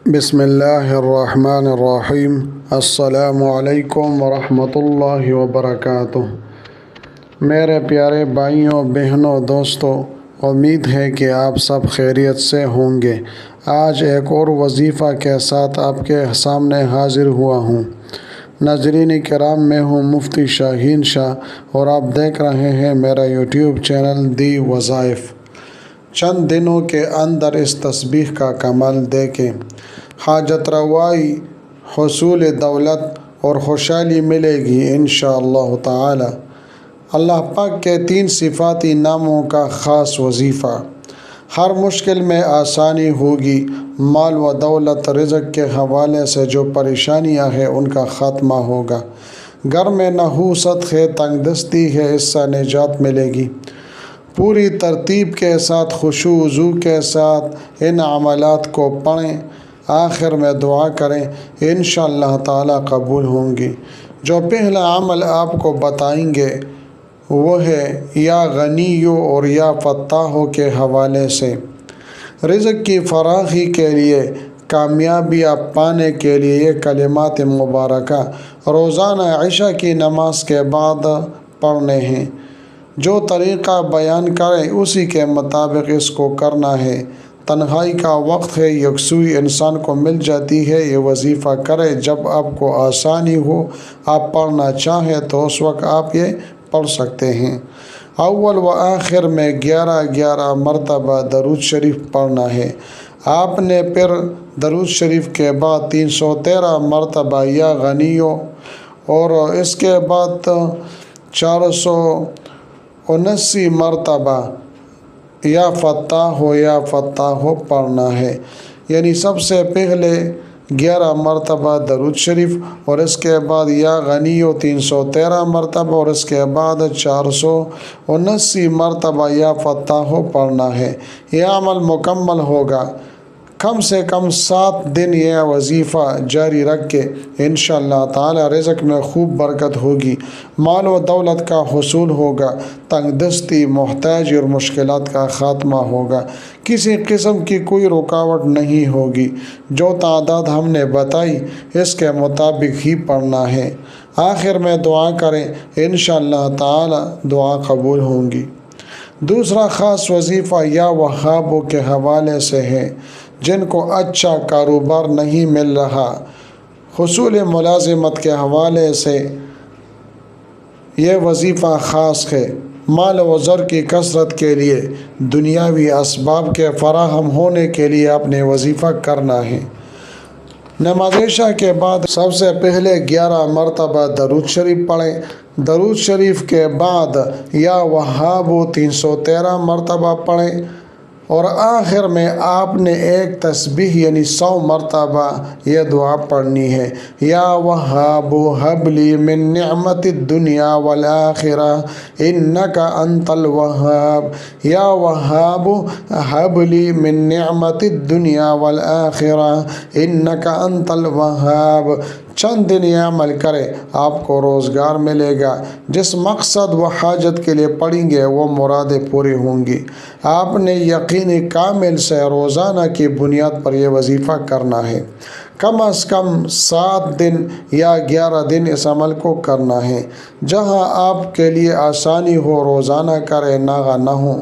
بسم اللہ الرحمن الرحیم۔ السلام علیکم ورحمۃ اللہ وبرکاتہ۔ میرے پیارے بھائیوں، بہنوں، دوستوں، امید ہے کہ آپ سب خیریت سے ہوں گے۔ آج ایک اور وظیفہ کے ساتھ آپ کے سامنے حاضر ہوا ہوں۔ ناظرین کرام، میں ہوں مفتی شاہین شاہ اور آپ دیکھ رہے ہیں میرا یوٹیوب چینل دی وظائف۔ چند دنوں کے اندر اس تسبیح کا کمال دیکھیں۔ حاجت روائی، حصول دولت اور خوشحالی ملے گی انشاءاللہ تعالی۔ اللہ پاک کے 3 صفاتی ناموں کا خاص وظیفہ۔ ہر مشکل میں آسانی ہوگی، مال و دولت، رزق کے حوالے سے جو پریشانیاں ہیں ان کا خاتمہ ہوگا۔ گھر میں نحوست ہے، تنگ دستی ہے، اس سے نجات ملے گی۔ پوری ترتیب کے ساتھ، خشوع و وضو کے ساتھ ان عملات کو پڑھیں، آخر میں دعا کریں، انشاءاللہ تعالی قبول ہوں گی۔ جو پہلا عمل آپ کو بتائیں گے وہ ہے یا غنیو اور یا فتاحو کے حوالے سے۔ رزق کی فراخی کے لیے، کامیابیاں پانے کے لیے یہ کلمات مبارکہ روزانہ عشاء کی نماز کے بعد پڑھنے ہیں۔ جو طریقہ بیان کریں اسی کے مطابق اس کو کرنا ہے۔ تنہائی کا وقت ہے، یکسوئی انسان کو مل جاتی ہے، یہ وظیفہ کرے جب آپ کو آسانی ہو۔ آپ پڑھنا چاہیں تو اس وقت آپ یہ پڑھ سکتے ہیں۔ اول و آخر میں 11 مرتبہ درود شریف پڑھنا ہے۔ آپ نے پھر درود شریف کے بعد 313 مرتبہ یا غنیو اور اس کے بعد 479 مرتبہ یا فتاحو پڑھنا ہے۔ یعنی سب سے پہلے 11 مرتبہ درود شریف اور اس کے بعد یا غنیو 313 مرتبہ اور اس کے بعد 479 مرتبہ یا فتاحو پڑھنا ہے۔ یہ عمل مکمل ہوگا۔ کم سے کم 7 دن یہ وظیفہ جاری رکھ کے انشاءاللہ تعالی رزق میں خوب برکت ہوگی، مال و دولت کا حصول ہوگا، تنگ دستی، محتاجی اور مشکلات کا خاتمہ ہوگا، کسی قسم کی کوئی رکاوٹ نہیں ہوگی۔ جو تعداد ہم نے بتائی اس کے مطابق ہی پڑھنا ہے۔ آخر میں دعا کریں، انشاءاللہ تعالی دعا قبول ہوں گی۔ دوسرا خاص وظیفہ یا وہابوں کے حوالے سے ہے۔ جن کو اچھا کاروبار نہیں مل رہا، حصول ملازمت کے حوالے سے یہ وظیفہ خاص ہے۔ مال و زر کی کثرت کے لیے، دنیاوی اسباب کے فراہم ہونے کے لیے آپ نے وظیفہ کرنا ہے۔ نماز عشاء کے بعد سب سے پہلے 11 مرتبہ درود شریف پڑھیں۔ درود شریف کے بعد یا وہابو 313 مرتبہ پڑھیں اور آخر میں آپ نے ایک تسبیح یعنی 100 مرتبہ یہ دعا پڑھنی ہے۔ یا وہاب ہب لی من نعمت الدنیا والآخرہ انک انت الوہاب۔ یا وہاب ہب لی من نعمت الدنیا والآخرہ انک انت الوہاب۔ چند دن یہ عمل کرے، آپ کو روزگار ملے گا۔ جس مقصد و حاجت کے لیے پڑھیں گے وہ مرادیں پوری ہوں گی۔ آپ نے یقین کامل سے روزانہ کی بنیاد پر یہ وظیفہ کرنا ہے۔ کم از کم 7 دن یا 11 دن اس عمل کو کرنا ہے۔ جہاں آپ کے لیے آسانی ہو روزانہ کریں، ناغہ نہ ہو۔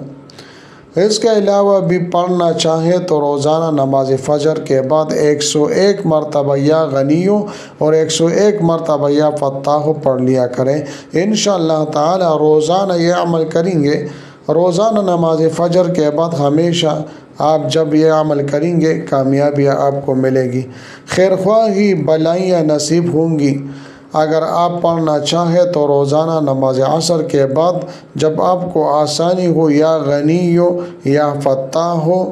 اس کے علاوہ بھی پڑھنا چاہیں تو روزانہ نماز فجر کے بعد 101 مرتبہ یا غنیو اور 101 مرتبہ یا فتاحو پڑھ لیا کریں۔ انشاءاللہ تعالی روزانہ یہ عمل کریں گے، روزانہ نماز فجر کے بعد ہمیشہ آپ جب یہ عمل کریں گے کامیابیاں آپ کو ملے گی، خیر خواہی بلائیاں نصیب ہوں گی۔ اگر آپ پڑھنا چاہیں تو روزانہ نماز عصر کے بعد جب آپ کو آسانی ہو یا غنیو یا فتاحو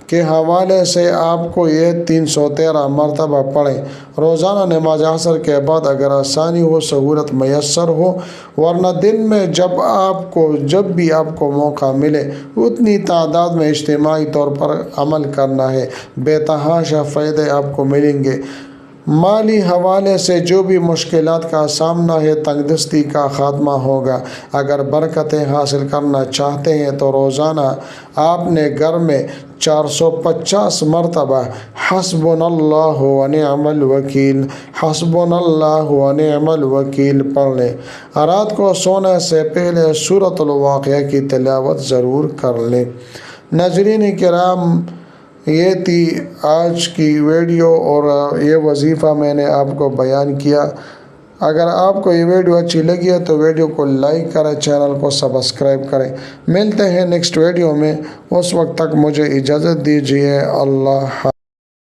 کے حوالے سے آپ کو یہ 313 مرتبہ پڑھیں۔ روزانہ نماز عصر کے بعد اگر آسانی ہو، سہولت میسر ہو، ورنہ دن میں جب بھی آپ کو موقع ملے اتنی تعداد میں اجتماعی طور پر عمل کرنا ہے، بے تحاشا فائدے آپ کو ملیں گے۔ مالی حوالے سے جو بھی مشکلات کا سامنا ہے، تنگ دستی کا خاتمہ ہوگا۔ اگر برکتیں حاصل کرنا چاہتے ہیں تو روزانہ آپ نے گھر میں 450 مرتبہ حسبنا اللہ و نعم الوکیل، حسبنا اللہ و نعم الوکیل پڑھ لیں۔ رات کو سونے سے پہلے سورۃ الواقعہ کی تلاوت ضرور کر لیں۔ ناظرین کرام، یہ تھی آج کی ویڈیو اور یہ وظیفہ میں نے آپ کو بیان کیا۔ اگر آپ کو یہ ویڈیو اچھی لگی ہے تو ویڈیو کو لائک کریں، چینل کو سبسکرائب کریں۔ ملتے ہیں نیکسٹ ویڈیو میں، اس وقت تک مجھے اجازت دیجیے۔ اللہ حافظ۔